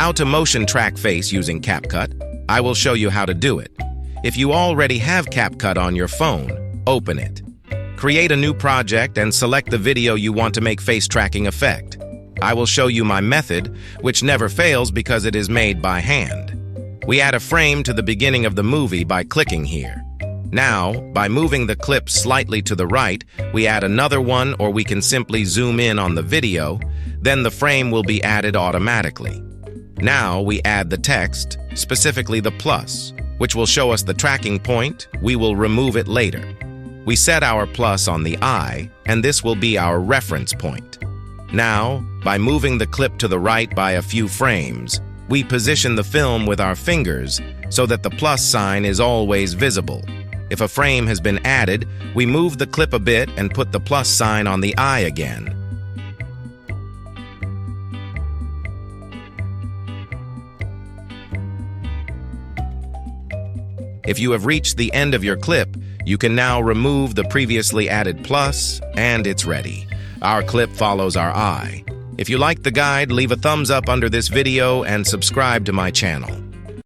How to motion track face using Capcut. I will show you how to do it. If you already have Capcut on your phone, open it. Create a new project and select the video you want to make face tracking effect. I will show you my method, which never fails because it is made by hand. We add a frame to the beginning of the movie by clicking here. Now, by moving the clip slightly to the right, we add another one, or we can simply zoom in on the video, then the frame will be added automatically. Now we add the text, specifically the plus, which will show us the tracking point. We will remove it later. We set our plus on the eye, and this will be our reference point. Now, by moving the clip to the right by a few frames, we position the film with our fingers so that the plus sign is always visible. If a frame has been added, we move the clip a bit and put the plus sign on the eye again. If you have reached the end of your clip, you can now remove the previously added plus, and it's ready. Our clip follows our eye. If you liked the guide, leave a thumbs up under this video and subscribe to my channel.